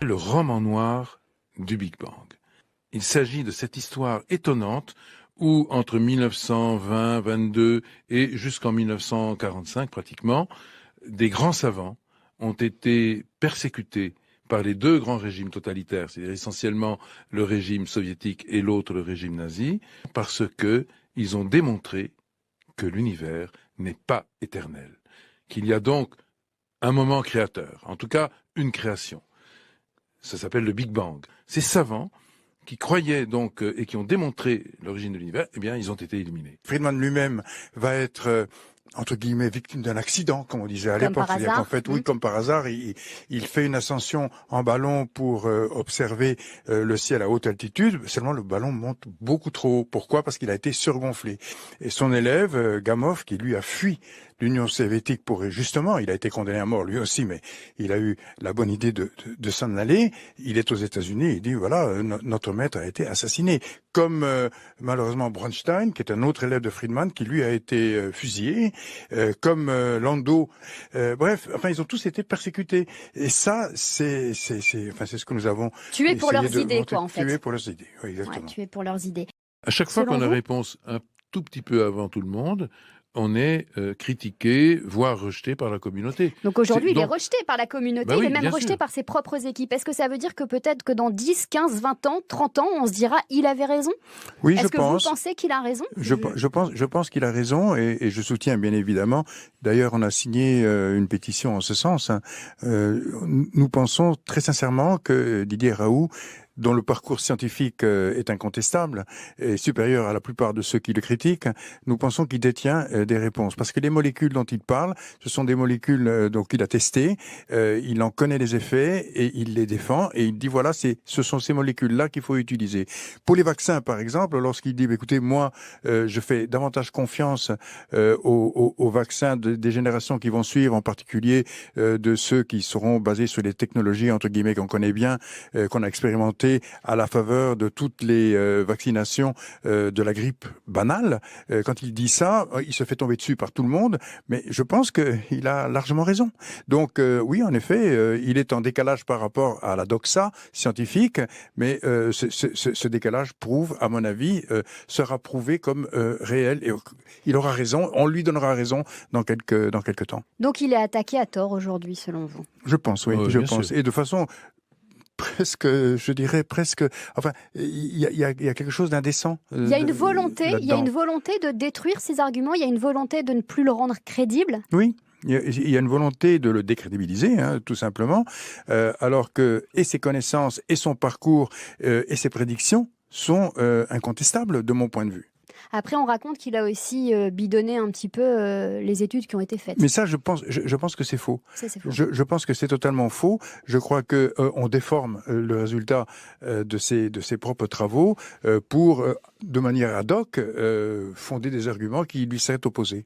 Le roman noir du Big Bang. Il s'agit de cette histoire étonnante où, entre 1920, 22 et jusqu'en 1945 pratiquement, des grands savants ont été persécutés par les deux grands régimes totalitaires, c'est-à-dire essentiellement le régime soviétique et l'autre le régime nazi, parce que ils ont démontré que l'univers n'est pas éternel, qu'il y a donc un moment créateur, en tout cas une création. Ça s'appelle le Big Bang. Ces savants qui croyaient donc et qui ont démontré l'origine de l'univers, eh bien, ils ont été éliminés. Friedman lui-même va être entre guillemets victime d'un accident, comme on disait à Comme l'époque. par C'est-à-dire qu'en hasard. fait, oui, comme par hasard, il fait une ascension en ballon pour observer le ciel à haute altitude. Seulement, le ballon monte beaucoup trop haut. Pourquoi? Parce qu'il a été surgonflé. Et son élève, Gamov, qui lui a fui l'Union soviétique pour justement, il a été condamné à mort lui aussi, mais il a eu la bonne idée de s'en aller. Il est aux États-Unis, il dit voilà, notre maître a été assassiné. Comme malheureusement Bronstein, qui est un autre élève de Friedman, qui lui a été fusillé, comme Landau. Bref, enfin, ils ont tous été persécutés. Et ça, c'est ce que nous avons Tués pour leurs idées, montrer. quoi, en fait. Tués pour leurs idées, oui, exactement. Ouais, tués pour leurs idées. À chaque fois Selon qu'on a vous réponse un tout petit peu avant tout le monde, on est critiqué, voire rejeté par la communauté. Donc aujourd'hui, il est Donc- rejeté par la communauté, Bah oui, il est même bien rejeté sûr. par ses propres équipes. Est-ce que ça veut dire que peut-être que dans 10, 15, 20 ans, 30 ans, on se dira il avait raison? Oui, je Est-ce que pense. vous pensez qu'il a raison? Je pense qu'il a raison et je soutiens bien évidemment. D'ailleurs, on a signé une pétition en ce sens. Hein. Nous pensons très sincèrement que Didier Raoult, dont le parcours scientifique est incontestable et supérieur à la plupart de ceux qui le critiquent, nous pensons qu'il détient des réponses. Parce que les molécules dont il parle, ce sont des molécules qu'il a testées, il en connaît les effets et il les défend et il dit voilà, ce sont ces molécules-là qu'il faut utiliser. Pour les vaccins, par exemple, lorsqu'il dit écoutez, moi, je fais davantage confiance aux vaccins des générations qui vont suivre, en particulier de ceux qui seront basés sur les technologies, entre guillemets, qu'on connaît bien, qu'on a expérimentées à la faveur de toutes les vaccinations de la grippe banale. Quand il dit ça, il se fait tomber dessus par tout le monde, mais je pense qu'il a largement raison. Donc oui, en effet, il est en décalage par rapport à la doxa scientifique, mais ce décalage prouve, à mon avis, sera prouvé comme réel et il aura raison, on lui donnera raison dans quelques temps. Donc il est attaqué à tort aujourd'hui, selon vous? Je pense, oui, je Bien pense. sûr. Et de façon presque, je dirais presque, enfin, il y a quelque chose d'indécent. Il y a une volonté, là-dedans. de détruire ces arguments, il y a une volonté de ne plus le rendre crédible. Oui. Il y a une volonté de le décrédibiliser, hein, tout simplement, alors que et ses connaissances, et son parcours, et ses prédictions sont incontestables de mon point de vue. Après, on raconte qu'il a aussi bidonné un petit peu les études qui ont été faites. Mais ça, je pense que c'est faux. Ça, c'est faux. Je pense que c'est totalement faux. Je crois que on déforme le résultat de ses propres travaux pour, de manière ad hoc, fonder des arguments qui lui seraient opposés.